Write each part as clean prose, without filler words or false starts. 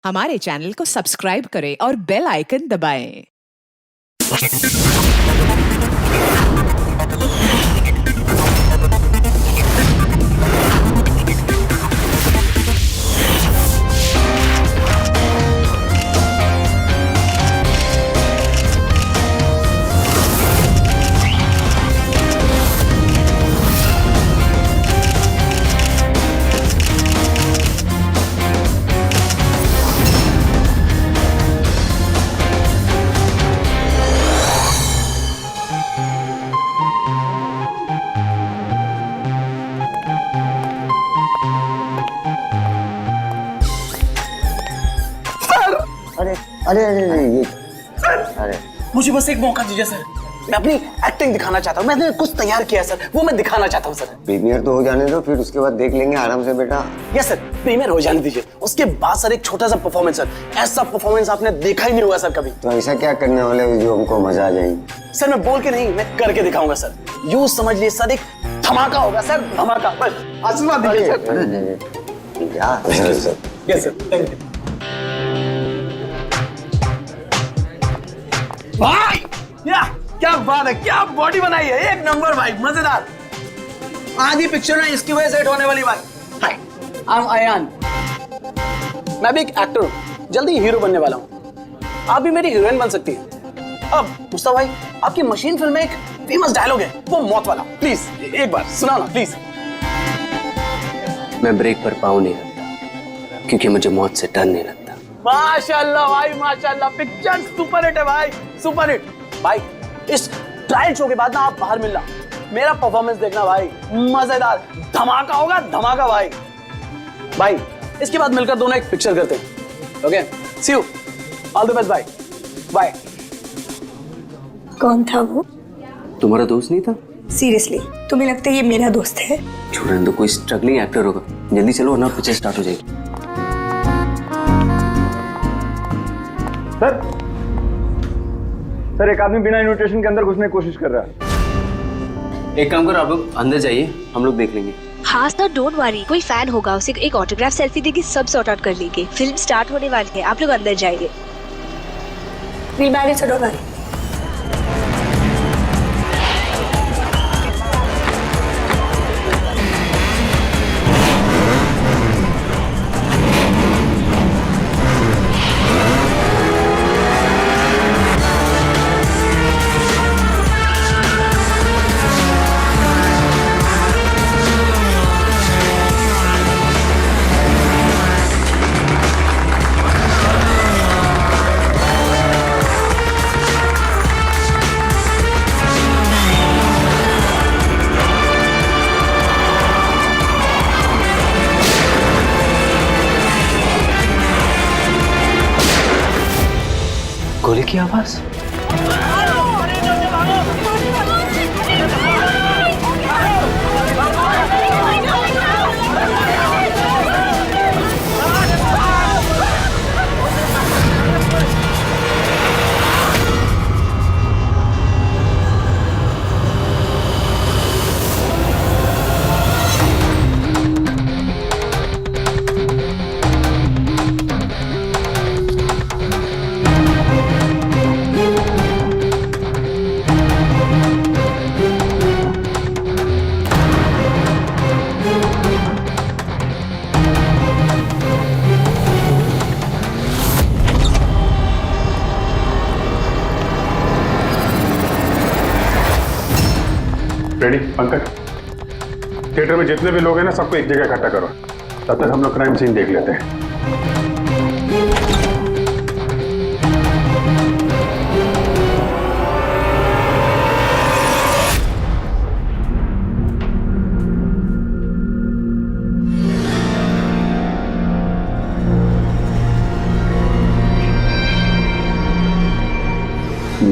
हमारे चैनल को सब्सक्राइब करें और बेल आइकन दबाएं। अरे अरे अरे अरे ये अरे मुझे बस एक मौका दीजिए सर। मैं अपनी एक्टिंग दिखाना चाहता हूँ। मैंने कुछ तैयार किया है सर, वो मैं दिखाना चाहता हूँ सर। प्रीमियर तो हो जाने दो, फिर उसके बाद देख लेंगे आराम से बेटा। यस सर, प्रीमियर हो जाने दीजिए। उसके बाद सर एक छोटा सा परफॉर्मेंस सर। ऐसा परफॉर्मेंस आपने देखा ही नहीं होगा सर कभी। तो ऐसा क्या करने वाले हो जो हमको मजा आ जाएगी? सर मैं बोल के नहीं, मैं करके दिखाऊंगा सर। यूं समझ लिए सर, एक धमाका होगा सर, धमाका। बस आशीर्वाद दीजिए sir. Yes sir, thank you भाई। या क्या बात है, क्या बॉडी बनाई है, एक नंबर भाई, मजेदार। आधी पिक्चर ना इसकी वजह से हिट होने वाली भाई। हाय, आई एम अयान। मैं भी एक एक्टर हूँ, जल्दी हीरो बनने वाला हूँ। आप भी मेरी हीरोइन बन सकती हैं। अब मुस्तफा भाई, आपकी मशीन फिल्म में एक फेमस डायलॉग है, वो मौत वाला। प्लीज एक बार सुनाओ ना प्लीज। मैं ब्रेक पर पाँव नहीं रखता क्योंकि मुझे मौत से डर नहीं लगता। माशाल्लाह भाई माशाल्लाह, पिक्चर सुपर हिट है भाई, सुपर हिट। भाई इस ट्रायल शो के बाद ना आप बाहर मिलना, मेरा परफॉर्मेंस देखना भाई, मजेदार धमाका होगा, धमाका भाई। भाई इसके बाद मिलकर दोनों एक पिक्चर करते हैं। Okay, see you, all the best भाई, बाय। कौन था वो? तुम्हारा दोस्त नहीं था? सीरियसली तुम्हें लगता है ये मेरा दोस्त है? छोड़ने दो, कोई स्ट्रगलिंग एक्टर होगा। जल्दी चलो वरना पिक्चर स्टार्ट हो जाएगी। सर एक आदमी बिना इन्विटेशन के अंदर घुसने की कोशिश कर रहा है। एक काम करो, आप लोग अंदर जाइए, हम लोग देख लेंगे। हाँ सर, डोंट वरी, कोई फैन होगा, उसे एक ऑटोग्राफ सेल्फी देके सब सॉर्ट आउट कर लेंगे। फिल्म स्टार्ट होने वाली है, आप लोग अंदर जाइए। We marriage, don't worry. गोली की आवाज। रेडी पंकज, थिएटर में जितने भी लोग हैं ना, सबको एक जगह इकट्ठा करो। तब तक हम लोग क्राइम सीन देख लेते हैं।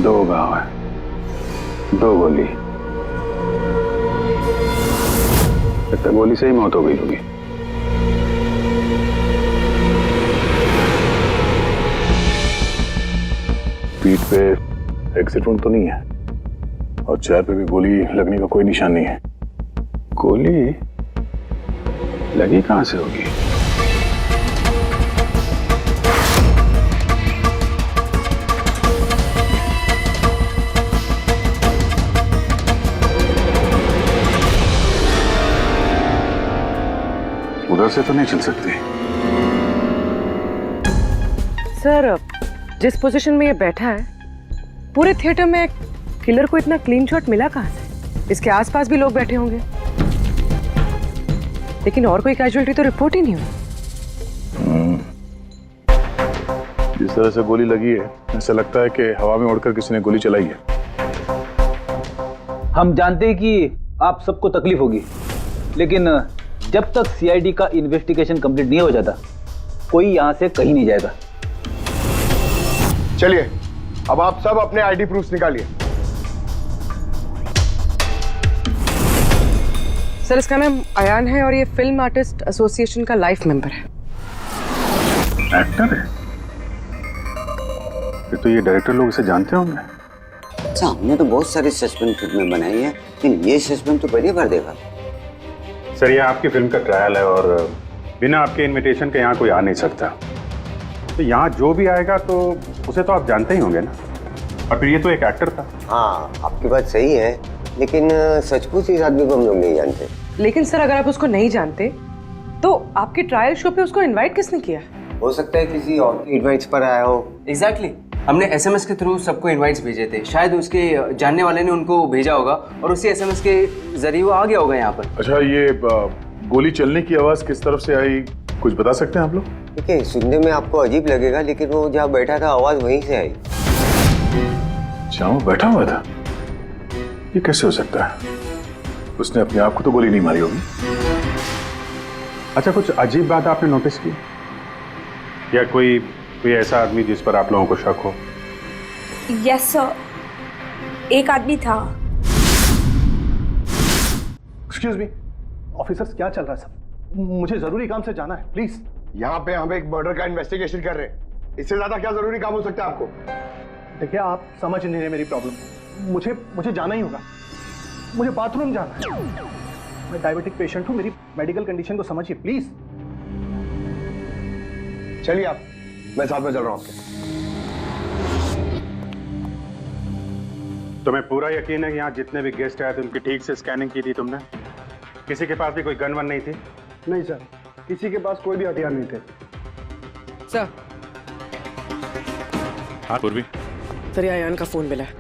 दो गांव है, दो गोली। गोली से ही मौत हो गई होगी। पीठ पे एक्सिट वुंड तो नहीं है और चेहरे पे भी गोली लगने का कोई निशान नहीं है। गोली लगी कहां से होगी? से तो नहीं चल सकती। सर, जिस पोजीशन में ये बैठा है, पूरे थिएटर में किलर को इतना क्लीन शॉट मिला कहाँ से? इसके आसपास भी लोग बैठे होंगे, लेकिन और कोई कैजुअलिटी तो रिपोर्ट ही नहीं हुई। जिस तरह से गोली लगी है, ऐसा लगता है कि हवा में उड़कर किसी ने गोली चलाई है। हम जानते हैं कि आप सबको तकलीफ होगी, लेकिन जब तक सीआईडी का इन्वेस्टिगेशन कंप्लीट नहीं हो जाता, कोई यहाँ से कहीं नहीं जाएगा। चलिए, अब आप सब अपने आईडी प्रूफ निकालिए। सर, इसका नाम अयान है और ये फिल्म आर्टिस्ट एसोसिएशन का लाइफ मेंबर है। एक्टर है? फिर तो ये डायरेक्टर लोग इसे जानते होंगे। अच्छा, हमने तो बहुत सारी सस्पेंस फिल्में बनाई है, लेकिन ये सस्पेंस तो पहली बार देखा। सर, ये आपकी फिल्म का ट्रायल है और बिना आपके इनविटेशन के यहाँ कोई आ नहीं सकता। तो यहाँ जो भी आएगा तो उसे तो आप जानते ही होंगे ना। और फिर ये तो एक एक्टर था। हाँ, आपकी बात सही है, लेकिन सचमुच इस आदमी को हम लोग नहीं जानते। लेकिन सर, अगर आप उसको नहीं जानते तो आपके ट्रायल शो पे उसको इनवाइट किसने किया? हो सकता है किसी और के इनवाइट्स पर आया हो। एग्जैक्टली, हमने एसएमएस के थ्रू सबको इनवाइट्स भेजे थे। शायद उसके जानने वाले ने उनको भेजा होगा और उसी एसएमएस के जरिए वो आ गया होगा यहाँ पर। अच्छा, ये गोली चलने की आवाज किस तरफ से आई, कुछ बता सकते हैं आप लोग? देखिए, सुनने में आपको अजीब लगेगा, लेकिन वो जहाँ बैठा था आवाज वहीं से आई। जहाँ वो बैठा हुआ था? ये कैसे हो सकता है? उसने अपने आप को तो गोली नहीं मारी होगी। अच्छा, कुछ अजीब बात आपने नोटिस की या कोई ऐसा आदमी जिस पर आप लोगों को शक हो? यस सर, एक आदमी था। एक्सक्यूज मी ऑफिसर्स, क्या चल रहा है सब? मुझे जरूरी काम से जाना है, प्लीज। यहाँ पे हम एक मर्डर का इन्वेस्टिगेशन कर रहे हैं, इससे ज्यादा क्या जरूरी काम हो सकता है आपको? देखिए, आप समझ नहीं रहे मेरी प्रॉब्लम। मुझे जाना ही होगा, मुझे बाथरूम जाना है। मैं डायबिटिक पेशेंट हूँ, मेरी मेडिकल कंडीशन को समझिए प्लीज। चलिए आप, मैं साथ में चल रहा हूँ आपके। तुम्हें पूरा यकीन है कि यहाँ जितने भी गेस्ट आए थे उनकी ठीक से स्कैनिंग की थी तुमने? किसी के पास भी कोई गन वन नहीं थी? नहीं सर, किसी के पास कोई भी हथियार नहीं थे। सर, हाँ पूर्वी। सर, ये अयान का फोन मिला है,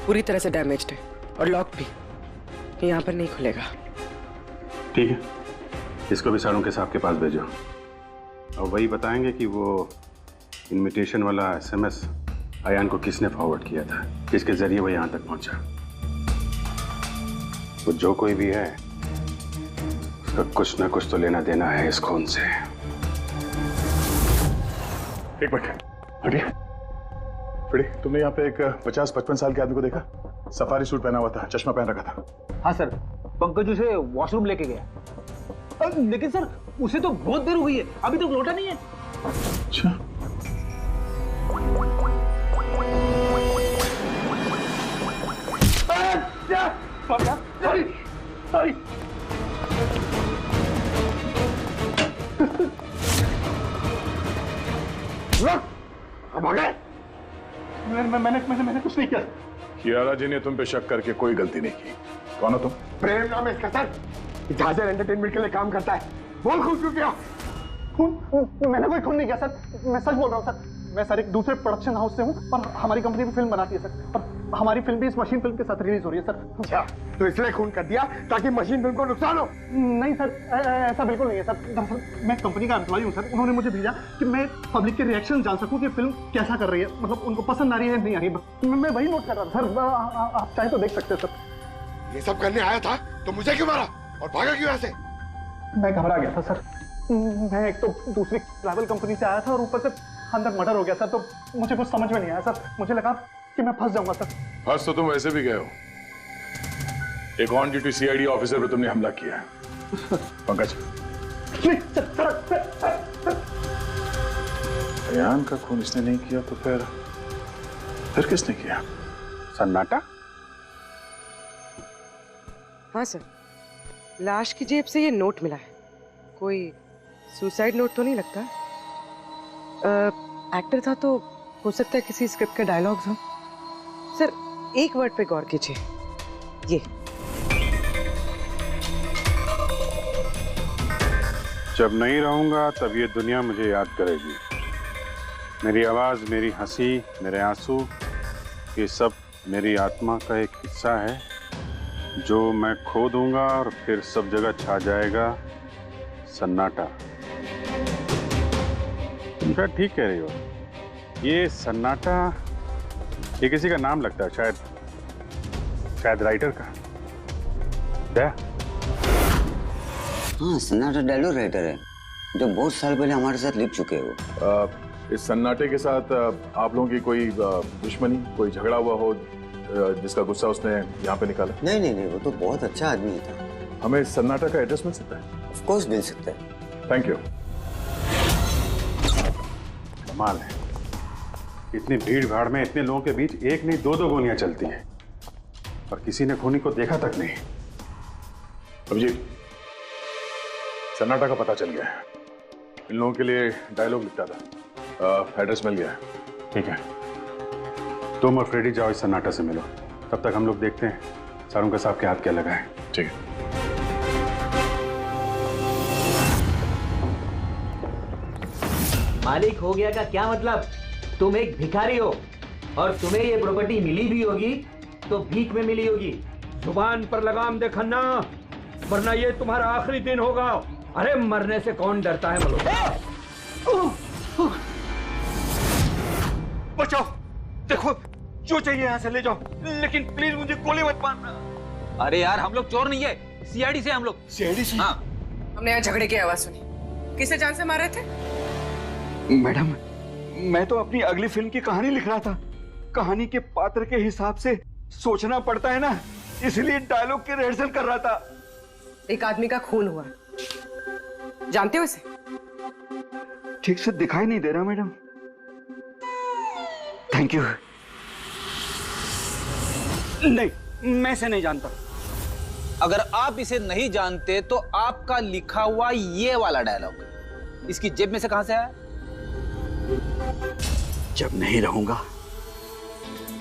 पूरी तरह से डैमेज्ड है और लॉक भी, ये यहाँ पर नहीं खुलेगा। ठीक है, इसको भी सारों साहब के पास भेजो और वही बताएंगे कि वो इनविटेशन वाला एसएमएस अयान को किसने फॉरवर्ड किया था, किसके जरिए वो यहाँ तक पहुंचा। वो जो कोई भी है, उसका कुछ ना कुछ तो लेना देना है इस खून से। एक मिनट हटिए। फ्रेडी, तुमने यहाँ पे एक 50-55 साल के आदमी को देखा? सफारी सूट पहना हुआ था, चश्मा पहन रखा था। हाँ सर, पंकज उसे वॉशरूम लेके गया। लेकिन सर, उसे तो बहुत देर हो गई है, अभी तक लौटा नहीं है। अच्छा, मैंने कुछ नहीं किया। कियारा जी ने तुम पे शक करके कोई गलती नहीं की। कौन हो तुम? प्रेम नाम है इसका सर, जाजर एंटरटेनमेंट के लिए काम करता है। बोल खून क्यों किया? खून? मैंने कोई खून नहीं किया सर, मैं सच बोल रहा हूँ सर। मैं सर एक दूसरे प्रोडक्शन हाउस से हूँ और हमारी कंपनी भी फिल्म बनाती है सर, और हमारी फिल्म भी इस मशीन फिल्म के साथ रिलीज हो रही है सर। अच्छा, तो इसलिए खून कर दिया ताकि मशीन फिल्म को नुकसान हो? नहीं सर, ऐसा बिल्कुल नहीं है सर। दरअसल मैं कंपनी का एम्प्लॉय हूँ सर, उन्होंने मुझे भेजा कि मैं पब्लिक के रिएक्शन जान सकूँ कि फिल्म कैसा कर रही है, मतलब उनको पसंद आ रही है नहीं आ रही है। मैं वही नोट कर रहा था सर, आप चाहे तो देख सकते हैं सर। ये सब करने आया था तो मुझे क्यों मारा और भागा क्यों यहाँ से? मैं घबरा गया था सर, मैं एक तो दूसरी ट्रैवल कंपनी से आया था और ऊपर से अंदर मर्डर हो गया सर, तो मुझे कुछ समझ में नहीं आया सर। मुझे लगा कि मैं फंस जाऊंगा सर। फंस तो तुम वैसे भी गए हो, एक ऑन ड्यूटी सीआईडी ऑफिसर पे तुमने हमला किया है। पंकज, अयान का खून इसने नहीं किया तो फिर किसने किया? सन्नाटा? हाँ सर, लाश की जेब से ये नोट मिला है, कोई सुसाइड नोट तो नहीं लगता। एक्टर था तो हो सकता है किसी स्क्रिप्ट के डायलॉग्स हो। सर, एक वर्ड पे गौर कीजिए, ये जब नहीं रहूंगा तब ये दुनिया मुझे याद करेगी। मेरी आवाज, मेरी हंसी, मेरे आंसू, ये सब मेरी आत्मा का एक हिस्सा है जो मैं खो दूंगा और फिर सब जगह छा जाएगा सन्नाटा। तुम शायद ठीक कह रही हो। ये सन्नाटा ये किसी का नाम लगता है, शायद राइटर का। क्या? हाँ, सन्नाटा डायलॉग राइटर है जो बहुत साल पहले हमारे साथ लिख चुके हो। इस सन्नाटे के साथ आप लोगों की कोई दुश्मनी, कोई झगड़ा हुआ हो जिसका गुस्सा उसने यहाँ पे निकाला? नहीं, वो तो बहुत अच्छा आदमी था। हमें सन्नाटा का एड्रेस मिल सकता है? ऑफ कोर्स मिल सकता है। Thank you. कमाल है, इतनी भीड़ भाड़ में इतने लोगों के बीच एक नहीं दो गोलियां चलती हैं और किसी ने खूनी को देखा तक नहीं। अभिजीत, सन्नाटा का पता चल गया है। इन लोगों के लिए डायलॉग लिखता था, एड्रेस मिल गया है। ठीक है, तुम और फ्रेडी जाओ, इस सन्नाटा से मिलो। तब तक हम लोग देखते हैं सारूंका साहब के हाथ क्या लगा है। ठीक है। मालिक हो गया का क्या मतलब? तुम एक भिखारी हो और तुम्हें ये प्रॉपर्टी मिली भी होगी तो भीख में मिली होगी। जुबान पर लगाम दे खन्ना, वरना ये तुम्हारा आखिरी दिन होगा। अरे मरने से कौन डरता है बचाओ, देखो जो चाहिए यहाँ से ले जाओ, लेकिन प्लीज मुझे गोली मत मारना। अरे यार, हम लोग चोर नहीं है, सीआईडी से हम लोग। सीआईडी से? हाँ। हमने यहाँ झगड़े की आवाज सुनी। किसे जान से मारे थे? मैडम, मैं तो अपनी अगली फिल्म की कहानी लिख रहा था। कहानी के पात्र के हिसाब से सोचना पड़ता है ना, इसलिए डायलॉग की रिहर्सल कर रहा था। एक आदमी का खून हुआ, जानते हो इसे? ठीक से दिखाई नहीं दे रहा मैडम। Thank you. नहीं, मैं इसे नहीं जानता। अगर आप इसे नहीं जानते तो आपका लिखा हुआ ये वाला डायलॉग इसकी जेब में से कहां से आया? जब नहीं रहूंगा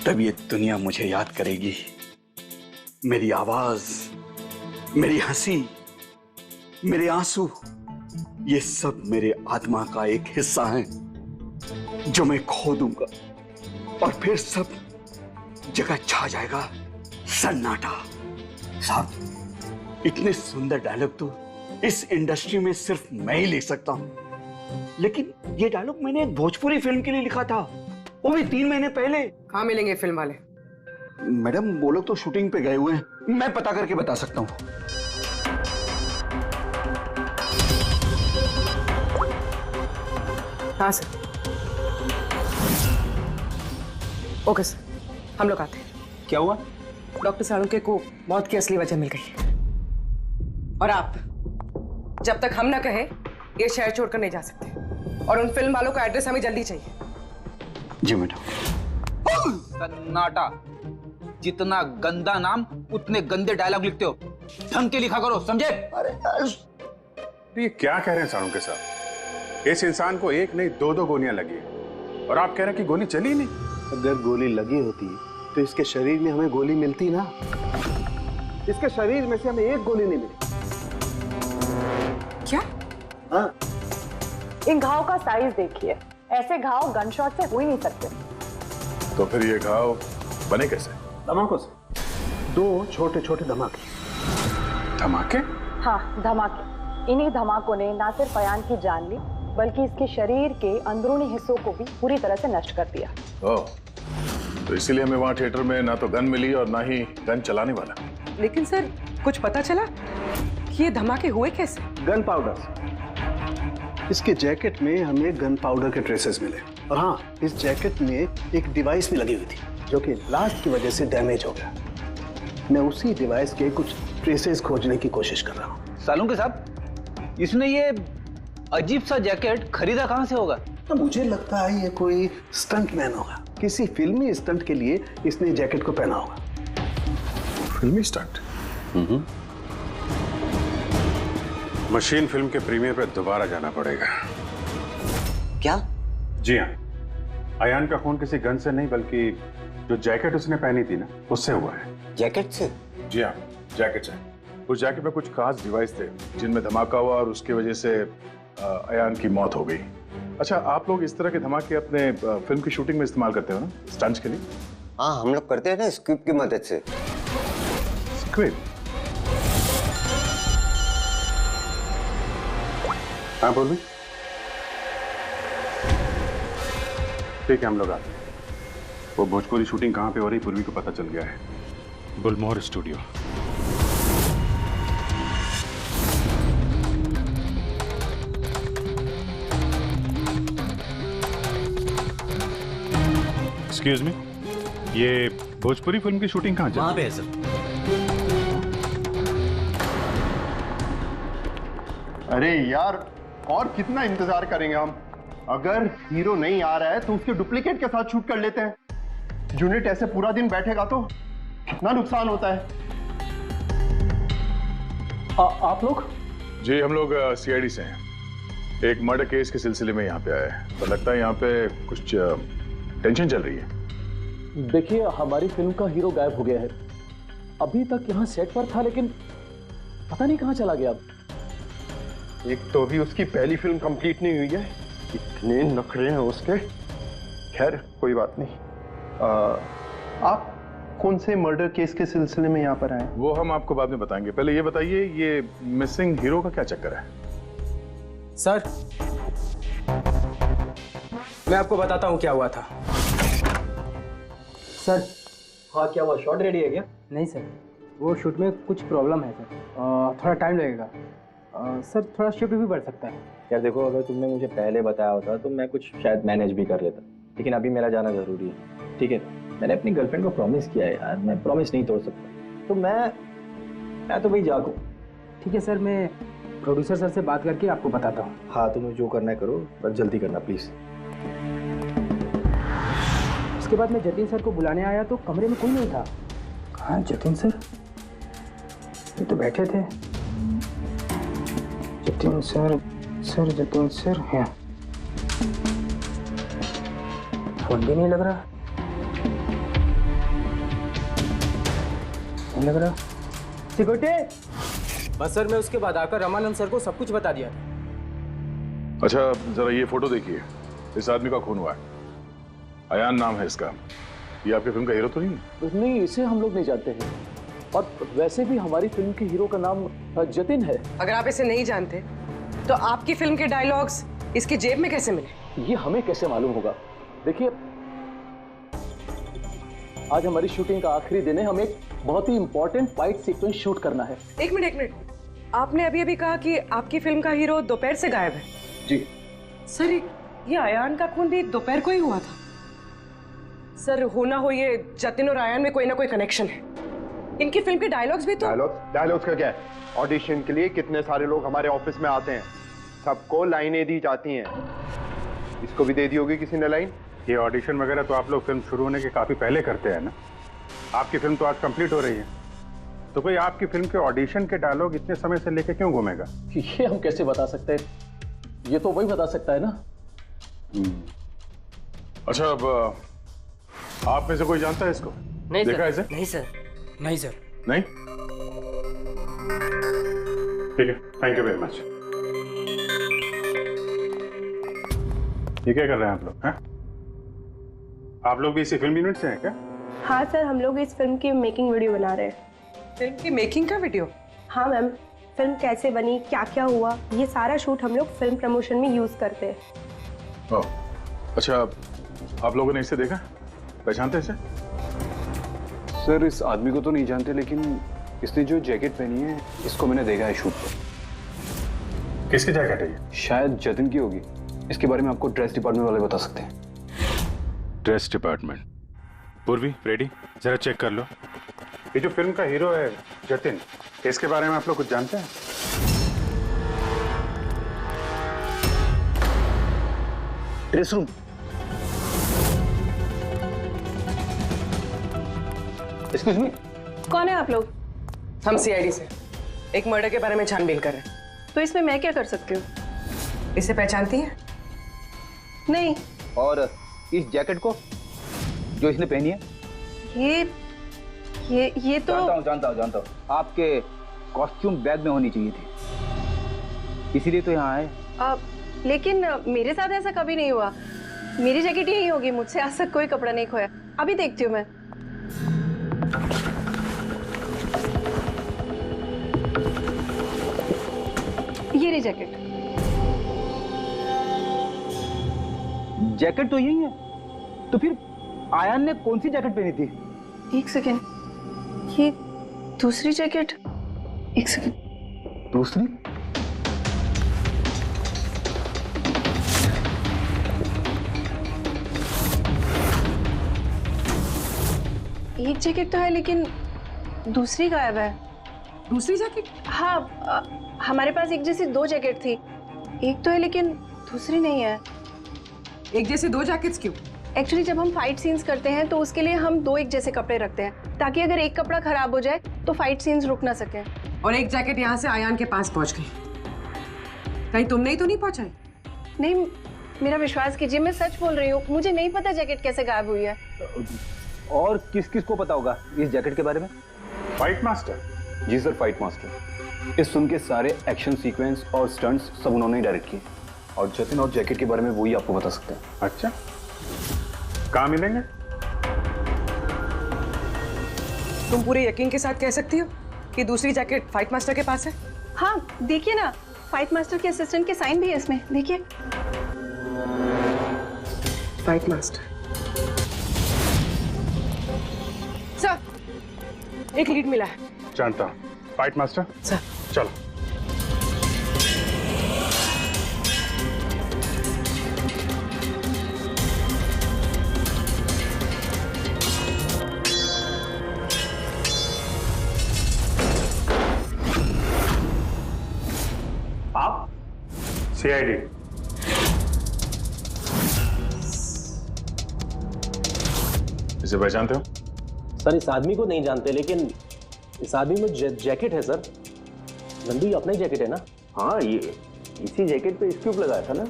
तब ये दुनिया मुझे याद करेगी। मेरी आवाज, मेरी हंसी, मेरे आंसू, ये सब मेरे आत्मा का एक हिस्सा है जो मैं खो दूंगा और फिर सब जगह छा जाएगा सन्नाटा। साहब, इतने सुंदर डायलॉग तो इस इंडस्ट्री में सिर्फ मैं ही लिख सकता हूं, लेकिन ये डायलॉग मैंने एक भोजपुरी फिल्म के लिए लिखा था, वो भी 3 महीने पहले। कहाँ मिलेंगे फिल्म वाले? मैडम, वो लोग तो शूटिंग पे गए हुए हैं, मैं पता करके बता सकता हूं। हाँ सर। ओके सर, हम लोग आते हैं। क्या हुआ? डॉक्टर साळुंके को मौत की असली वजह मिल गई और आप जब तक हम ना कहे ये शहर छोड़कर नहीं जा सकते, और उन फिल्म वालों का एड्रेस हमें जल्दी चाहिए। जी मैडम। सन्नाटा, जितना गंदा नाम उतने गंदे डायलॉग लिखते हो, ढंग के लिखा करो, समझे? अरे ये क्या कह रहे हैं सारूंके साहब? इस इंसान को एक नहीं दो गोलियां लगी है और आप कह रहे हैं कि गोली चली नहीं। अगर गोली लगी होती तो इसके शरीर में हमें गोली मिलती ना। इसके शरीर में से हमें एक गोली नहीं मिली। क्या? हाँ। इन घाव का साइज देखिए, ऐसे घाव गन शॉट से हो ही नहीं सकते। तो फिर ये घाव बने कैसे? धमाकों से। 2 छोटे छोटे धमाके। धमाके? हाँ, धमाके। इन्हीं धमाकों ने ना सिर्फ अयान की जान ली, बल्कि इसके शरीर के अंदरूनी हिस्सों को भी पूरी तरह से नष्ट कर दिया। ओह, तो इसीलिए हमें वहां थिएटर में ना तो गन मिली और ना ही गन चलाने वाला। लेकिन सर, कुछ पता चला कि ये धमाके हुए कैसे? Gun powder. इसके जैकेट में हमें गन पाउडर के ट्रेसेस मिले, और हाँ, इस जैकेट में एक डिवाइस भी लगी हुई थी जो कि ब्लास्ट की वजह से डैमेज हो गया। मैं उसी डिवाइस के कुछ ट्रेसेस खोजने की कोशिश कर रहा हूँ। सालुंके साहब, इसने ये अजीब सा जैकेट खरीदा कहां से होगा? तो मुझे लगता है ये कोई स्टंट मैन होगा। किसी फिल्मी स्टंट के लिए इसने जैकेट को पहना होगा। फिल्मी स्टंट? मशीन फिल्म के प्रीमियर पे दोबारा जाना पड़ेगा। क्या? जी हाँ, अयान का खून किसी गन से नहीं बल्कि जो जैकेट उसने पहनी थी ना, उससे हुआ है। जैकेट से? जी हाँ, जैकेट से। उस जैकेट में कुछ खास डिवाइस थे जिनमें धमाका हुआ और उसकी वजह से अयान की मौत हो गई। अच्छा, आप लोग इस तरह के धमाके अपने फिल्म की शूटिंग में इस्तेमाल करते हो ना, स्टंट्स के लिए? हाँ, हम लोग करते हैं ना स्क्रिप्ट की मदद से। स्क्रिप्ट? हाँ पूर्वी, ठीक है, हम लोग आते हैं। वो भोजपुरी शूटिंग कहाँ पे हो रही पूर्वी को पता चल गया है, बुलमोहर स्टूडियो। एक्सक्यूज मी, ये भोजपुरी फिल्म की शूटिंग कहाँ चल रही है? वहाँ पे है सर। अरे यार, और कितना इंतजार करेंगे हम? अगर हीरो नहीं आ रहा है तो उसके डुप्लीकेट के साथ शूट कर लेते हैं। यूनिट ऐसे पूरा दिन बैठेगा तो कितना नुकसान होता है। आप लोग? जी, हम लोग सीआईडी से हैं। एक मर्डर केस के सिलसिले में यहाँ पे आए हैं, तो लगता है यहाँ पे कुछ टेंशन चल रही है। देखिए, हमारी फिल्म का हीरो गायब हो गया है। अभी तक यहाँ सेट पर था, लेकिन पता नहीं कहाँ चला गया। एक तो अभी उसकी पहली फिल्म कंप्लीट नहीं हुई है, इतने नखरे हैं उसके। खैर कोई बात नहीं। आप कौन से मर्डर केस के सिलसिले में यहाँ पर आए? वो हम आपको बाद में बताएंगे। पहले ये बताइए, ये मिसिंग हीरो का क्या चक्कर है? सर, मैं आपको बताता हूँ क्या हुआ था। सर, हाँ क्या हुआ? शॉट रेडी है क्या? नहीं सर, वो शूट में कुछ प्रॉब्लम है सर, थोड़ा टाइम लगेगा। सर, थोड़ा शिफ्ट भी बढ़ सकता है। यार देखो, अगर तुमने मुझे पहले बताया होता तो मैं कुछ शायद मैनेज भी कर लेता, लेकिन अभी मेरा जाना जरूरी है। ठीक है, मैंने अपनी गर्लफ्रेंड को प्रॉमिस किया है यार, मैं प्रॉमिस नहीं तोड़ सकता, तो मैं तो भाई जागू। ठीक है सर, मैं प्रोड्यूसर सर से बात करके आपको बताता हूँ। हाँ, तुम्हें जो करना है करो, बस जल्दी करना प्लीज। उसके बाद मैं जतिन सर को बुलाने आया तो कमरे में कोई नहीं था। हाँ जतिन सर, ये तो बैठे थे। जतिन सर हैं। फोन भी नहीं लग रहा, नहीं लग रहा। सिक्योरिटी। बस सर, मैं उसके बाद आकर रमानंद सर को सब कुछ बता दिया। अच्छा, जरा ये फोटो देखिए, इस आदमी का खून हुआ है। अयान नाम है इसका। ये आपकी फिल्म का हीरो तो नहीं है? नहीं, इसे हम लोग नहीं जानते हैं, और वैसे भी हमारी फिल्म के हीरो का नाम जतिन है। अगर आप इसे नहीं जानते तो आपकी फिल्म के डायलॉग्स इसकी जेब में कैसे मिले? ये हमें कैसे मालूम होगा? देखिए, आज हमारी शूटिंग का आखिरी दिन है, हमें एक बहुत ही इंपॉर्टेंट फाइट सीक्वेंस शूट करना है। एक मिनट, आपने अभी कहा कि आपकी फिल्म का हीरो दोपहर से गायब है। जी सर, ये अयान का खून भी दोपहर को ही हुआ था। सर, होना हो ये जतिन और अयान में कोई ना कोई कनेक्शन है। इनकी फिल्म के डायलॉग्स भी तो। डायलॉग्स का क्या है? ऑडिशन के लिए कितने सारे लोग हमारे ऑफिस में आते हैं, सबको लाइनें दी जाती हैं। इसको भी दे दी होगी किसी ने लाइन। ये ऑडिशन वगैरह तो आप लोग फिल्म शुरू होने के काफी पहले करते हैं ना। आपकी फिल्म तो आज कंप्लीट हो रही है, तो कोई आपकी फिल्म के ऑडिशन के डायलॉग इतने समय से लेके क्यों घूमेगा? ये हम कैसे बता सकते हैं? ये तो वही बता सकता है ना। अच्छा, अब आप में से कोई जानता है इसको? नहीं देखा सर। इसे? नहीं सर। नहीं सर। नहीं? ठीक है, थैंक यू वेरी मच। ये क्या कर रहे हैं आप लोग? हैं? आप लोग भी इसी फिल्म यूनिट से हैं क्या? हाँ सर, हम लोग इस फिल्म की मेकिंग वीडियो बना रहे हैं। फिल्म की मेकिंग का वीडियो? हाँ मैम, फिल्म कैसे बनी, क्या क्या हुआ, ये सारा शूट हम लोग फिल्म प्रमोशन में यूज करते हैं। ओह, अच्छा, आप लोगों ने इसे देखा? पहचानते इसे? सर, इस आदमी को तो नहीं जानते, लेकिन इसने जो जैकेट पहनी है इसको मैंने देखा है शूट पर। किसकी जैकेट है ये? शायद जतिन की होगी। इसके बारे में आपको ड्रेस डिपार्टमेंट वाले बता सकते हैं। Dress department. पूर्वी, रेडी, जरा चेक कर लो। ये जो फिल्म का हीरो है जतिन, इसके बारे में आप लोग कुछ जानते हैं? Dress room. एक्सक्यूज मी, कौन है आप लोग? हम सीआईडी से एक मर्डर के बारे में छानबीन कर रहे हैं। तो इसमें मैं क्या कर सकती हूँ? इसे पहचानती हैं? नहीं। और इस जैकेट को जो इसने पहनी है? ये तो जानता हूँ। आपके कॉस्ट्यूम बैग में होनी चाहिए थी, इसीलिए तो यहाँ आए। लेकिन मेरे साथ ऐसा कभी नहीं हुआ। मेरी जैकेट यही होगी, मुझसे आज तक कोई कपड़ा नहीं खोया। अभी देखती हूँ मैं। ये रही जैकेट। जैकेट तो यही है, तो फिर आयान ने कौन सी जैकेट पहनी थी? एक सेकेंड, ये दूसरी जैकेट। एक सेकेंड, दूसरी? एक जैकेट तो है लेकिन दूसरी गायब है। दूसरी जैकेट? हाँ, हमारे पास एक जैसी 2 जैकेट थी। एक तो है लेकिन दूसरी नहीं है। एक जैसे 2 जैकेट्स क्यों? एक्चुअली जब हम फाइट सीन्स करते हैं तो उसके लिए हम 2 एक जैसे कपड़े रखते हैं, ताकि अगर एक कपड़ा खराब हो जाए तो फाइट सीन्स रुक ना सके। और एक जैकेट यहाँ से आयान के पास पहुंच गई, कहीं तुमने ही तो नहीं पहुंचाई? नहीं, मेरा विश्वास कीजिए, मैं सच बोल रही हूँ। मुझे नहीं पता जैकेट कैसे गायब हुई है। और किस किस को पता होगा इस जैकेट के बारे में? Fight master? जी सर, फाइट मास्टर। इस फिल्म के सारे एक्शन सीक्वेंस और स्टंट्स सब उन्होंने ही डायरेक्ट किए, और जतिन और जैकेट के बारे में वही आपको बता सकते हैं। अच्छा, कहाँ मिलेंगे? तुम पूरे यकीन के साथ कह सकती हो कि दूसरी जैकेट फाइट मास्टर के पास है? हाँ, देखिए ना, फाइट मास्टर के असिस्टेंट के साइन भी है इसमें, देखिए। Fight master. सर, एक लीड मिला है। जानता हूँ। फाइट मास्टर सर, चलो। आप? सीआईडी। इसे पहचानते हो? सर, इस आदमी को नहीं जानते, लेकिन इस आदमी में जैकेट है सर। नंदू, ये अपना ही जैकेट है ना? हाँ, ये इसी जैकेट पे स्क्यूब लगाया था ना।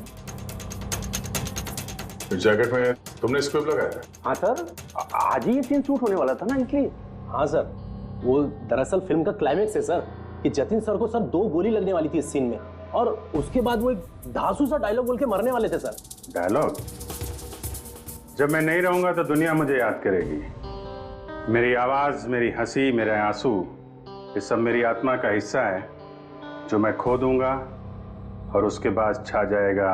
इस जैकेट में तुमने स्क्यूब लगाया था? हाँ सर, आज ही ये सीन शूट होने वाला था ना, इसलिए। हाँ सर, वो दरअसल फिल्म का क्लाइमेक्स है सर, कि जतिन सर को सर 2 गोली लगने वाली थी इस सीन में, और उसके बाद वो एक धांसू सा डायलॉग बोल के मरने वाले थे सर। डायलॉग? जब मैं नहीं रहूंगा तो दुनिया मुझे याद करेगी। मेरी आवाज, मेरी हंसी, मेरे आंसू, ये सब मेरी आत्मा का हिस्सा है जो मैं खो दूंगा, और उसके बाद छा जाएगा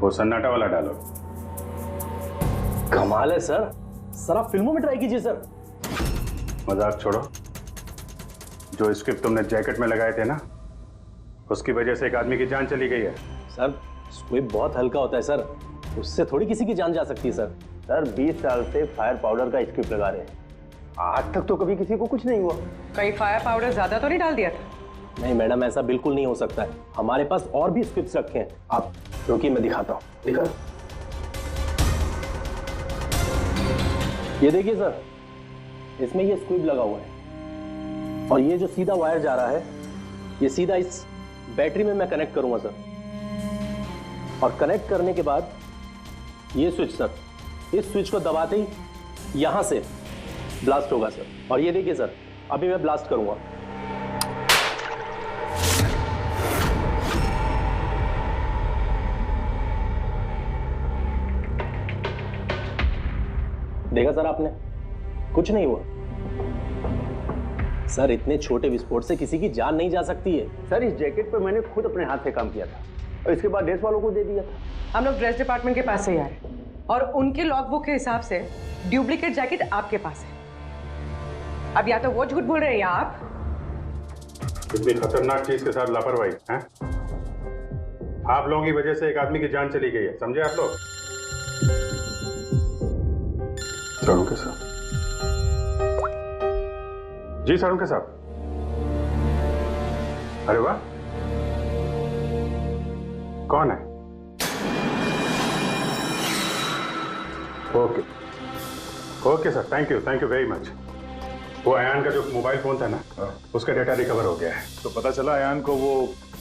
वो सन्नाटा वाला डायलॉग। कमाल है सर, सर आप फिल्मों में ट्राई कीजिए सर। मजाक छोड़ो। जो स्क्रिप्ट तुमने जैकेट में लगाए थे ना, उसकी वजह से एक आदमी की जान चली गई है। सर, स्क्विब बहुत हल्का होता है सर, उससे थोड़ी किसी की जान जा सकती है सर। सर, 20 साल से फायर पाउडर का स्क्रिप्ट लगा रहे हैं, आज तक तो कभी किसी को कुछ नहीं हुआ। कहीं फायर पाउडर ज्यादा तो नहीं डाल दिया था? नहीं मैडम, ऐसा बिल्कुल नहीं हो सकता है। हमारे पास और भी स्क्रिप्ट्स रखे हैं, आप रुकिए मैं दिखाता हूँ। दिखा, ये देखिए सर, इसमें ये स्क्विब लगा हुआ है, और ये जो सीधा वायर जा रहा है, ये सीधा इस बैटरी में मैं कनेक्ट करूंगा सर, और कनेक्ट करने के बाद ये स्विच सर, इस स्विच को दबाते ही यहां से ब्लास्ट होगा सर। और ये देखिए सर, अभी मैं ब्लास्ट करूंगा। देखा सर आपने, कुछ नहीं हुआ सर। इतने छोटे विस्फोट से किसी की जान नहीं जा सकती है सर। इस जैकेट पर मैंने खुद अपने हाथ से काम किया था, और इसके बाद ड्रेस वालों को दे दिया था। हम लोग ड्रेस डिपार्टमेंट के पास से ही आए, और उनके लॉगबुक के हिसाब से डुप्लीकेट जैकेट आपके पास है। अब या तो वो झूठ बोल रहे हैं या आप। इतनी खतरनाक चीज के साथ लापरवाही है? आप लोगों की वजह से एक आदमी की जान चली गई है, समझे आप लोग? सारुण के साथ? जी सारुण के साथ। अरे वाह, कौन है? Okay okay sir, thank you very much. वो अयान का जो मोबाइल फोन था ना, उसका डेटा रिकवर हो गया है। तो पता चला अयान को वो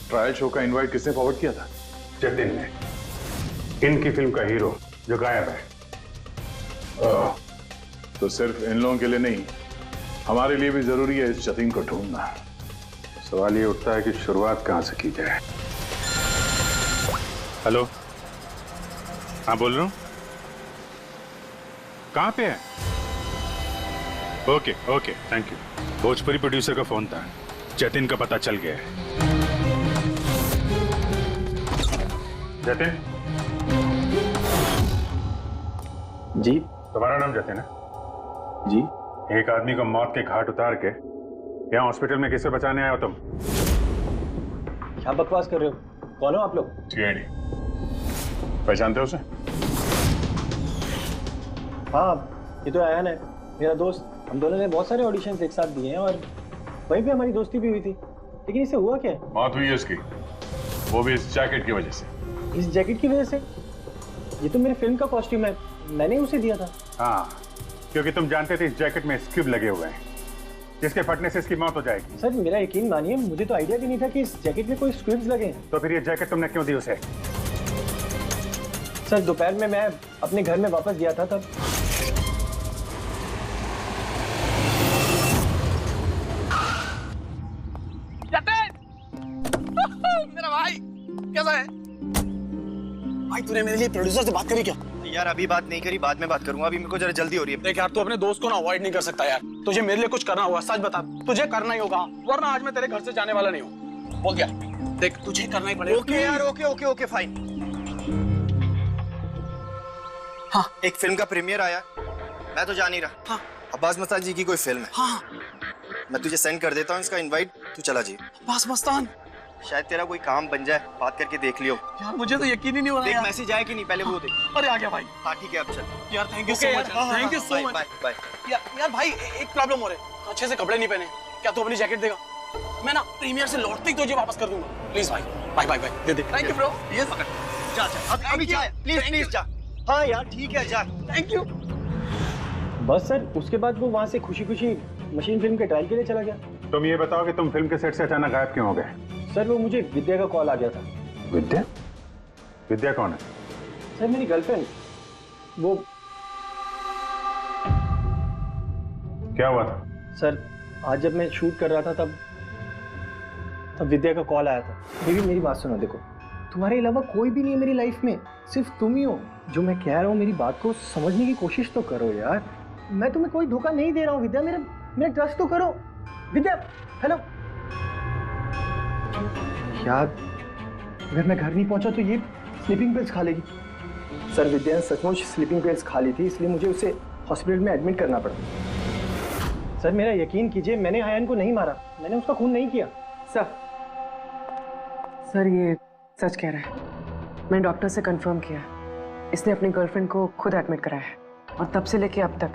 ट्रायल शो का इनवाइट किसने फॉरवर्ड किया था? जतिन ने, इनकी फिल्म का हीरो जो गायब है। तो सिर्फ इन लोगों के लिए नहीं, हमारे लिए भी जरूरी है इस जतीन को ढूंढना। सवाल ये उठता है कि शुरुआत कहां से की जाए। हेलो, हाँ बोल रहा हूँ। कहाँ पे है? Okay okay, thank you. Bhojpuri producer का फोन था, जतिन का पता चल गया है। जतिन जी, तुम्हारा नाम जतिन है? जी। एक आदमी को मौत के घाट उतार के यहाँ हॉस्पिटल में किसे बचाने आए हो तुम? क्या बकवास कर रहे हो? कौन हो आप लोग? सीआईडी। पहचानते हो उसे? हाँ, ये तो आयान है, मेरा दोस्त। हम दोनों ने बहुत सारे ऑडिशंस एक साथ दिए हैं और वहीं पे हमारी दोस्ती भी हुई थी। लेकिन इसे हुआ क्या? मौत हुई है उसकी, वो भी इस जैकेट की वजह से। इस जैकेट की वजह से? ये तो मेरी फिल्म का कॉस्ट्यूम है, मैंने उसे दिया था। हाँ, क्योंकि तुम जानते थे इस जैकेट में स्क्यूब लगे हुए हैं, जिसके फटने से इसकी मौत हो जाएगी। सर मेरा यकीन मानिए, मुझे तो आइडिया भी नहीं था कि इस जैकेट में कोई स्क्यूब्स लगे हैं। तो फिर ये जैकेट तुमने क्यों दी उसे? सर दोपहर में मैं अपने घर में वापस गया था तब। मेरा भाई कैसा है? भाई तूने मेरे लिए प्रोड्यूसर से बात करी क्या? यार अभी बात नहीं करी, बाद में बात करूंगा। अभी मेरे को जरा जल्दी हो रही है। देख यार, तू अपने दोस्त को ना अवॉइड नहीं कर सकता यार। तुझे मेरे लिए कुछ करना होगा, सच बता। तुझे करना ही होगा, वरना आज मैं तेरे घर से जाने वाला नहीं हूँ। बोल दिया। देख तुझे करना ही पड़ेगा। ओके यार, ओके ओके ओके फाइन। हाँ, एक फिल्म का प्रीमियर आया, मैं तो जा नहीं रहा। हाँ, अब्बास मस्तान जी की कोई फिल्म है। हाँ, मैं तुझे सेंड कर देता हूँ इसका इनवाइट, तू चला जी। अब्बास मस्तान, शायद तेरा कोई काम बन जाए, बात करके देख लियो। यार मुझे तो यकीन ही नहीं हो रहा यार। मैसेज आया कि नहीं, पहले वो देख। अरे आ गया भाई। हाँ ठीक है, अब चल। यार thank you so much, thank you so much. Bye bye. यार भाई एक प्रॉब्लम हो रहा है, अच्छे से कपड़े नहीं पहने। क्या तू अपनी जैकेट देगा? मैं ना प्रीमियर से लौटते ही तुझे वापस कर दूंगा। प्लीज भाई, बाय बाय बाय। दे दे। Thank you bro. ये पकड़, जा जा अभी जा, प्लीज प्लीज जा। हाँ यार ठीक है, जा। Thank you. बस सर, उसके बाद वो वहाँ से खुशी खुशी मशीन फिल्म के ट्रायल के लिए चला गया। तुम ये बताओ कि तुम फिल्म के सेट से अचानक गायब क्यों हो गए? सर वो मुझे विद्या का कॉल आ गया था। विद्या? विद्या कौन है? सर मेरी गर्लफ्रेंड। वो क्या हुआ था? सर आज जब मैं शूट कर रहा था तब विद्या का कॉल आया था। बेबी मेरी बात सुनो, देखो तुम्हारे अलावा कोई भी नहीं है मेरी लाइफ में, सिर्फ तुम ही हो। जो मैं कह रहा हूँ मेरी बात को समझने की कोशिश तो करो यार। मैं तुम्हें कोई धोखा नहीं दे रहा हूँ विद्या, मेरा ट्रस्ट तो करो। विद्या हेलो। यार अगर मैं घर नहीं पहुंचा तो ये स्लीपिंग पिल्स खा लेगी। सर विद्या ने सचमुच स्लीपिंग पिल्स खा ली थी, इसलिए मुझे उसे हॉस्पिटल में एडमिट करना पड़ा। सर मेरा यकीन कीजिए, मैंने आयन को नहीं मारा, मैंने उसका खून नहीं किया। सर ये सच कह रहा है। मैंने डॉक्टर से कंफर्म किया, इसने अपनी गर्लफ्रेंड को खुद एडमिट कराया है और तब से लेके अब तक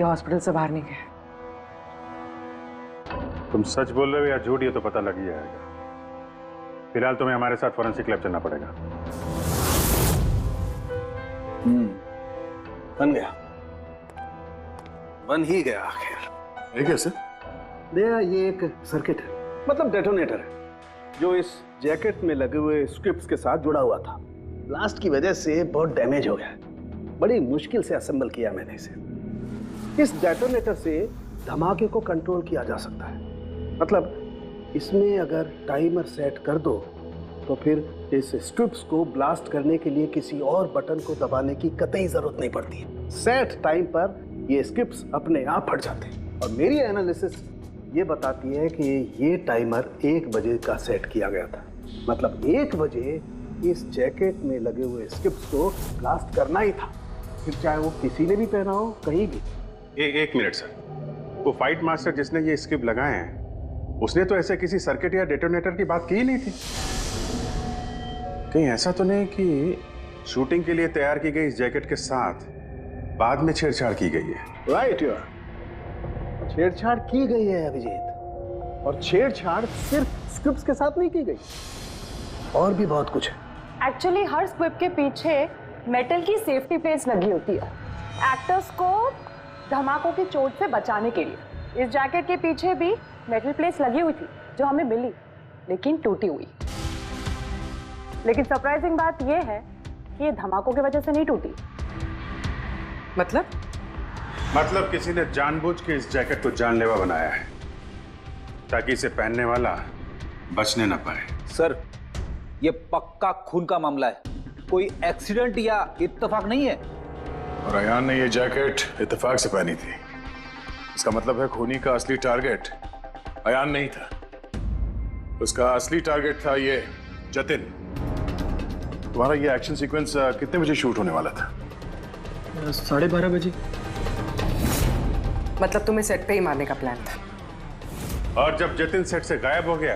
ये हॉस्पिटल से बाहर नहीं गया। तुम सच बोल रहे हो या झूठ, ये तो पता लग ही जाएगा। फिलहाल तुम्हें हमारे साथ फोरेंसिक लैब चलना पड़ेगा। बन गया, बन ही गया आखिर। ये कैसे? ये एक सर्किट है, मतलब डेटोनेटर है, जो इस जैकेट में लगे हुए स्क्रिप्ट्स के साथ जुड़ा हुआ था। ब्लास्ट की वजह से बहुत डैमेज हो गया, बड़ी मुश्किल से असेंबल किया मैंने इसे। इस डेटोनेटर से धमाके को कंट्रोल किया जा सकता है, मतलब इसमें अगर टाइमर सेट कर दो तो फिर इस स्ट्रिप्स को ब्लास्ट करने के लिए किसी और बटन को दबाने की कतई जरूरत नहीं पड़ती है। सेट टाइम पर ये स्क्रिप्ट्स अपने आप फट जाते हैं। और मेरी एनालिसिस ये बताती है कि ये टाइमर 1 बजे का सेट किया गया था, मतलब 1 बजे इस जैकेट में लगे हुए स्क्रिप्ट्स को ब्लास्ट करना ही था, फिर चाहे वो किसी ने भी पहना हो, कहीं भी। एक मिनट सर, वो फाइट मास्टर जिसने ये स्क्रिप्ट लगाए हैं, उसने तो ऐसे किसी सर्किट या डेटोनेटर की बात की ही नहीं थी। कहीं ऐसा तो नहीं कि शूटिंग के लिए तैयार की गई इस जैकेट के साथ बाद में छेड़छाड़ की गई है? राइट यार, छेड़छाड़ की गई है अभिजीत, और छेड़छाड़ सिर्फ स्क्रिप्ट्स के साथ नहीं की गई, और भी बहुत कुछ है। एक्चुअली हर स्क्रिप्ट के पीछे मेटल की सेफ्टी प्लेट्स लगी होती है, एक्टर्स को धमाकों की चोट से बचाने के लिए। इस जैकेट के पीछे भी मेटल प्लेट्स लगी हुई थी, जो हमें मिली लेकिन टूटी हुई। लेकिन सरप्राइजिंग बात यह है कि ये धमाकों की वजह से नहीं टूटी। मतलब? मतलब किसी ने जानबूझ के इस जैकेट को जानलेवा बनाया है ताकि इसे पहनने वाला बचने ना पाए। सर, ये पक्का खून का मामला है, कोई एक्सीडेंट या इत्तेफाक नहीं है। और अयान ने ये जैकेट इत्तेफाक से पहनी थी। इसका मतलब है खूनी का असली टारगेट अयान नहीं था, उसका असली टारगेट था ये जतिन। तुम्हारा ये एक्शन सीक्वेंस कितने बजे शूट होने वाला था? 12:30 बजे। मतलब तुम्हें सेट पे ही मारने का प्लान था? और जब जतिन सेट से गायब हो गया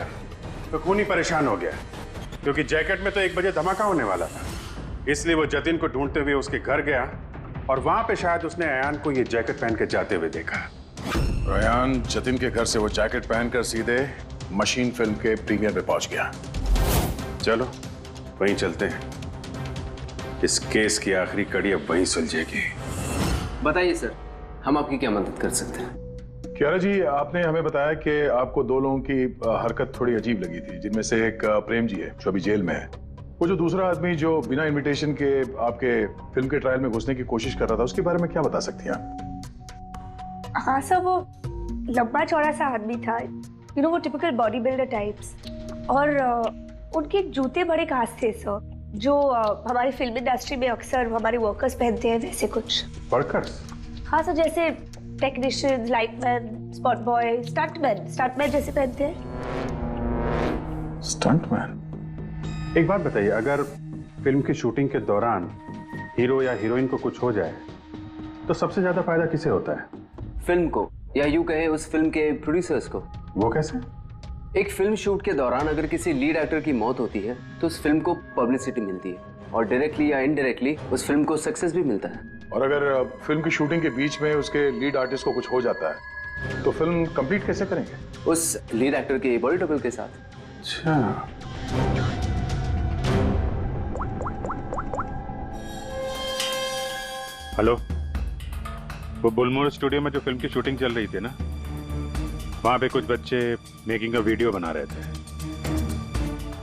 तो खूनी परेशान हो गया क्योंकि जैकेट में तो 1 बजे धमाका होने वाला था। इसलिए वो जतिन को ढूंढते हुए उसके घर गया और वहां पे शायद उसने अयान को ये जैकेट पहन के जाते हुए देखा। और अयान जतिन के घर से वो जैकेट पहनकर सीधे मशीन फिल्म के प्रीमियर पे पहुंच गया। चलो वहीं चलते हैं, इस केस की आखिरी कड़ी अब वहीं सुलझेगी। बताइए सर, हम आपकी क्या मदद कर सकते हैं? कियारा जी, आपने हमें बताया कि आपको 2 लोगों की हरकत थोड़ी अजीब लगी थी, जिनमें से एक प्रेम जी है जो अभी जेल में है। वो जो दूसरा आदमी जो बिना इनविटेशन के आपके फिल्म के ट्रायल में घुसने की कोशिश कर रहा था, उसके बारे में क्या बता सकती हैं आप? हाँ सर, वो लंबा चौड़ा सा आदमी था, यू नो वो टिपिकल बॉडी बिल्डर टाइप्स। और उनके जूते बड़े खास थे सर, जो हमारी फिल्म इंडस्ट्री में अक्सर हमारे वर्कर्स पहनते हैं, वैसे कुछ। वर्कर्स? हाँ सर, जैसे technicians, lightman, spot boy, stuntman जैसे पहनते हैं। स्टंटमैन? एक बात बताइए, अगर फिल्म की शूटिंग के दौरान हीरो या हीरोइन को कुछ हो जाए तो सबसे ज्यादा फायदा किसे होता है? फिल्म को, या यूं कहें उस फिल्म के प्रोड्यूसर्स को। वो कैसे? एक फिल्म शूट के दौरान अगर किसी लीड एक्टर की मौत होती है तो उस फिल्म को पब्लिसिटी मिलती है और डायरेक्टली या इनडायरेक्टली उस फिल्म को सक्सेस भी मिलता है। और अगर फिल्म की शूटिंग के बीच में उसके लीड आर्टिस्ट को कुछ हो जाता है तो फिल्म कंप्लीट कैसे करेंगे? उस लीड एक्टर के बॉडी डबल के साथ। अच्छा, हेलो, वो बुलमोर स्टूडियो में जो फिल्म की शूटिंग चल रही थी ना, वहां पे कुछ बच्चे मेकिंग का वीडियो बना रहे थे।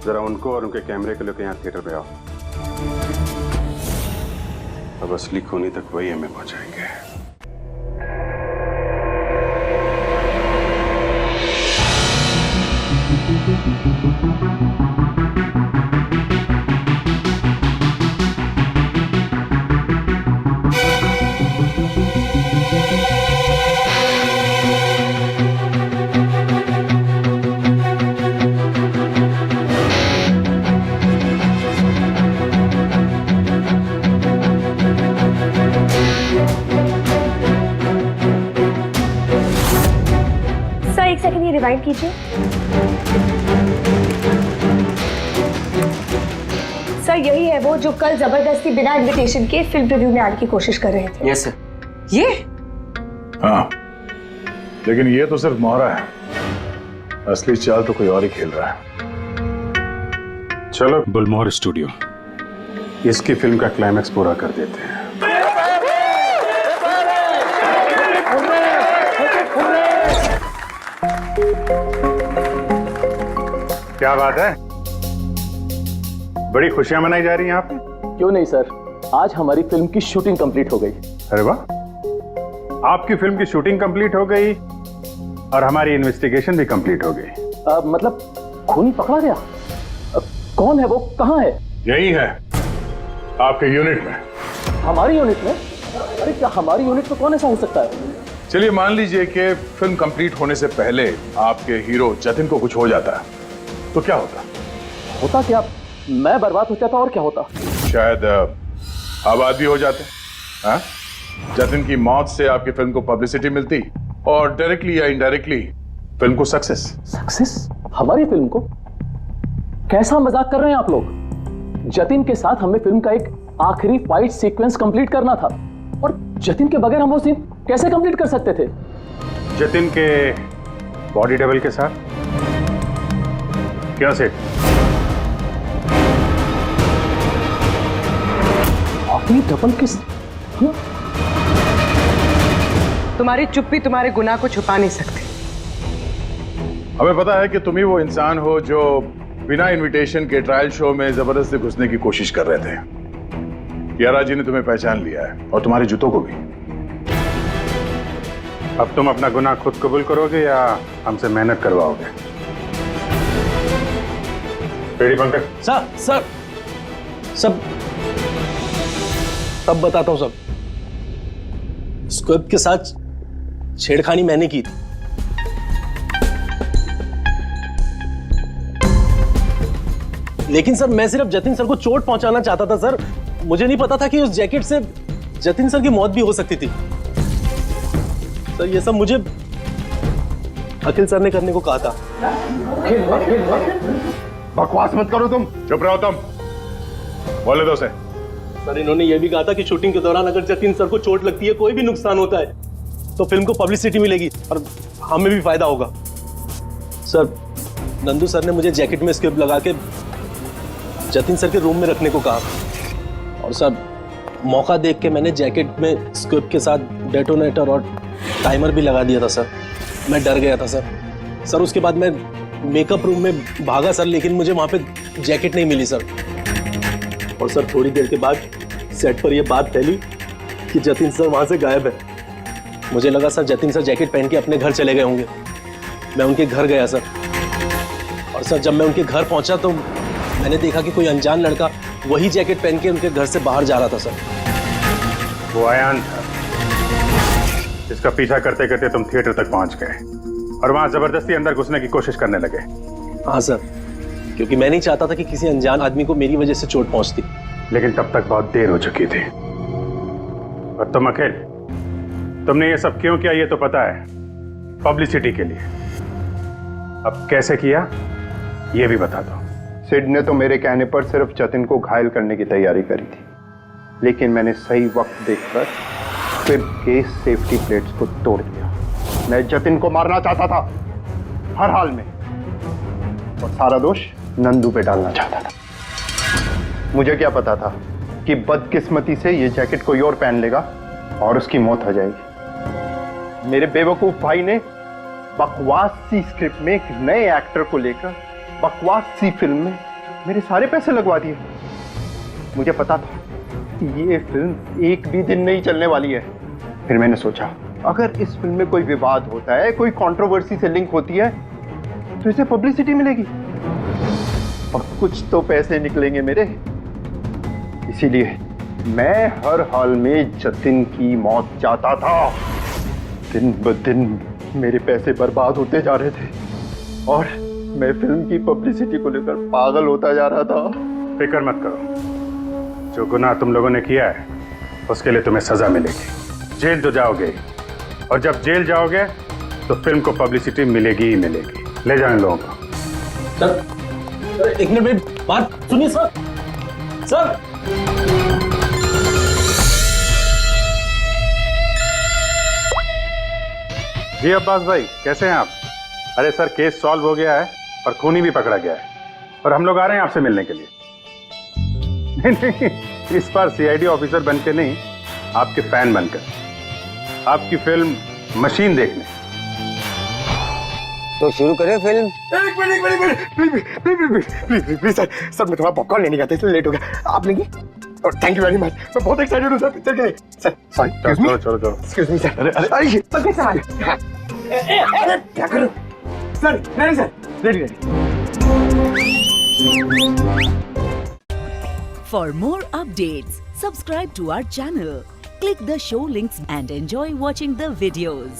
जरा उनको और उनके कैमरे को लेकर यहाँ थिएटर पे आओ। अब असली खूनी तक वही हमें पहुंचाएंगे। रिवाइंड कीजिए सर। यही है वो जो कल जबरदस्ती बिना इनविटेशन के फिल्म रिव्यू में आने की कोशिश कर रहे थे। Yes sir. ये? हाँ, लेकिन ये तो सिर्फ मोहरा है, असली चाल तो कोई और ही खेल रहा है। चलो बुलमोहर स्टूडियो, इसकी फिल्म का क्लाइमैक्स पूरा कर देते हैं। क्या बात है, बड़ी खुशियां मनाई जा रही हैं आप? क्यों नहीं सर, आज हमारी फिल्म की शूटिंग कंप्लीट हो गई। अरे वाह, आपकी फिल्म की शूटिंग कंप्लीट हो गई और हमारी इन्वेस्टिगेशन भी कंप्लीट हो गई। मतलब खूनी पकड़ा गया? कौन है वो, कहाँ है? यही है, आपके यूनिट में। हमारी यूनिट में? अरे क्या हमारी यूनिट में कौन ऐसा हो सकता है? चलिए मान लीजिए कि फिल्म कंप्लीट होने से पहले आपके हीरो जतिन को कुछ हो जाता है तो क्या होता? होता क्या? मैं बर्बाद हो जाता और क्या होता? शायद आबाद भी हो जाते। हाँ? जतिन की मौत से आपकी फिल्म को पब्लिसिटी मिलती और डायरेक्टली या इनडायरेक्टली फिल्म को सक्सेस। सक्सेस? हमारी फिल्म को? कैसा मजाक कर रहे हैं आप लोग? जतिन के साथ हमें फिल्म का एक आखिरी फाइट सीक्वेंस कंप्लीट करना था और जतिन के बगैर हम वो सीन कैसे कंप्लीट कर सकते थे? जतिन के बॉडी डबल के साथ? क्या सेठ? आखिरी डबल किस? तुम्हारी चुप्पी तुम्हारे गुनाह को छुपा नहीं सकती। हमें पता है कि तुम ही वो इंसान हो जो बिना इनविटेशन के ट्रायल शो में जबरदस्ती घुसने की कोशिश कर रहे थे। कियारा जी ने तुम्हें पहचान लिया है और तुम्हारे जूतों को भी। अब तुम अपना गुनाह खुद कबूल करोगे या हमसे मेहनत करवाओगे? रेडी पंकज? सर सब बताता हूँ सब। स्क्रिप्ट के साथ छेड़खानी मैंने की थी। लेकिन सर मैं सिर्फ जतिन सर को चोट पहुंचाना चाहता था सर। मुझे नहीं पता था कि उस जैकेट से जतिन सर की मौत भी हो सकती थी। सर ये सब मुझे अखिल सर ने करने को कहा था। बकवास मत करो तुम। चुप रहो तुम। बोले दो से। सर इन्होंने ये भी कहा था कि शूटिंग के दौरान अगर जतिन सर को चोट लगती है, कोई भी नुकसान होता है, तो फिल्म को पब्लिसिटी मिलेगी और हमें भी फायदा होगा। सर नंदू सर ने मुझे जैकेट में स्क्रिप्ट लगा के जतिन सर के रूम में रखने को कहा और सर मौका देख के मैंने जैकेट में स्क्रिप्ट के साथ डेटोनेटर और टाइमर भी लगा दिया था सर। मैं डर गया था सर उसके बाद मैं मेकअप रूम में भागा सर, लेकिन मुझे वहां पे जैकेट नहीं मिली सर। और सर थोड़ी देर के बाद सेट पर यह बात फैली कि जतिन सर वहां से गायब है। मुझे लगा सर जतिन सर जैकेट पहन के अपने घर चले गए होंगे। मैं उनके घर गया सर और सर जब मैं उनके घर पहुंचा तो मैंने देखा कि कोई अनजान लड़का वही जैकेट पहन के उनके घर से बाहर जा रहा था सर। वो अयान था जिसका पीछा करते करते तुम थिएटर तक पहुंच गए और वहां जबरदस्ती अंदर घुसने की कोशिश करने लगे। हाँ सर, क्योंकि मैं नहीं चाहता था कि किसी अनजान आदमी को मेरी वजह से चोट पहुंचती। लेकिन तब तक बहुत देर हो चुकी थी। और तुम अखिल, तुमने ये सब क्यों किया ये तो पता है, पब्लिसिटी के लिए। अब कैसे किया ये भी बता दो। सिड ने तो मेरे कहने पर सिर्फ जतिन को घायल करने की तैयारी करी थी, लेकिन मैंने सही वक्त देखकर सिड के सेफ्टी प्लेट्स को तोड़ दिया। मैं जतिन को मारना चाहता था हर हाल में, और सारा दोष नंदू पे डालना चाहता था। मुझे क्या पता था कि बदकिस्मती से ये जैकेट कोई और पहन लेगा और उसकी मौत हो जाएगी। मेरे बेवकूफ भाई ने बकवास सी स्क्रिप्ट में एक नए एक्टर को लेकर बकवास सी फिल्म में मेरे सारे पैसे लगवा दिए। मुझे पता था कि ये फिल्म एक भी दिन नहीं चलने वाली है। फिर मैंने सोचा अगर इस फिल्म में कोई विवाद होता है, कोई कंट्रोवर्सी से लिंक होती है, तो इसे पब्लिसिटी मिलेगी और कुछ तो पैसे निकलेंगे मेरे। इसीलिए मैं हर हाल में जतिन की मौत चाहता था। दिन ब दिन मेरे पैसे बर्बाद होते जा रहे थे और मैं फिल्म की पब्लिसिटी को लेकर पागल होता जा रहा था। फिक्र मत करो, जो गुनाह तुम लोगों ने किया है उसके लिए तुम्हें सजा मिलेगी। जेल तो जाओगे, और जब जेल जाओगे तो फिल्म को पब्लिसिटी मिलेगी ही मिलेगी। ले जाओ इन लोगों को। सर एक मिनट मेरी बात सुनिए सर। सर जी अब्बास भाई, कैसे हैं आप? अरे सर केस सॉल्व हो गया है और खूनी भी पकड़ा गया है और हम लोग आ रहे हैं आपसे मिलने के लिए। नहीं, इस बार सीआईडी ऑफिसर बनके नहीं, आपके फैन बनकर, आपकी फिल्म मशीन देखने। तो शुरू करें फिल्म। एक मिनट प्लीज सर मैं थोड़ा पॉपकॉर्न लेने गया था इसलिए लेट हो गया। आप लेंगे? थैंक यू वेरी मच, मैं बहुत एक्साइटेड हूँ सर पिक्चर के लिए। सर सॉरी, चलो एक्सक्यूज मी सर। अरे सर कैसे आ गए? अरे क्या करूं सर? नहीं sir, ready. For more updates, subscribe to our channel, click the show links and enjoy watching the videos.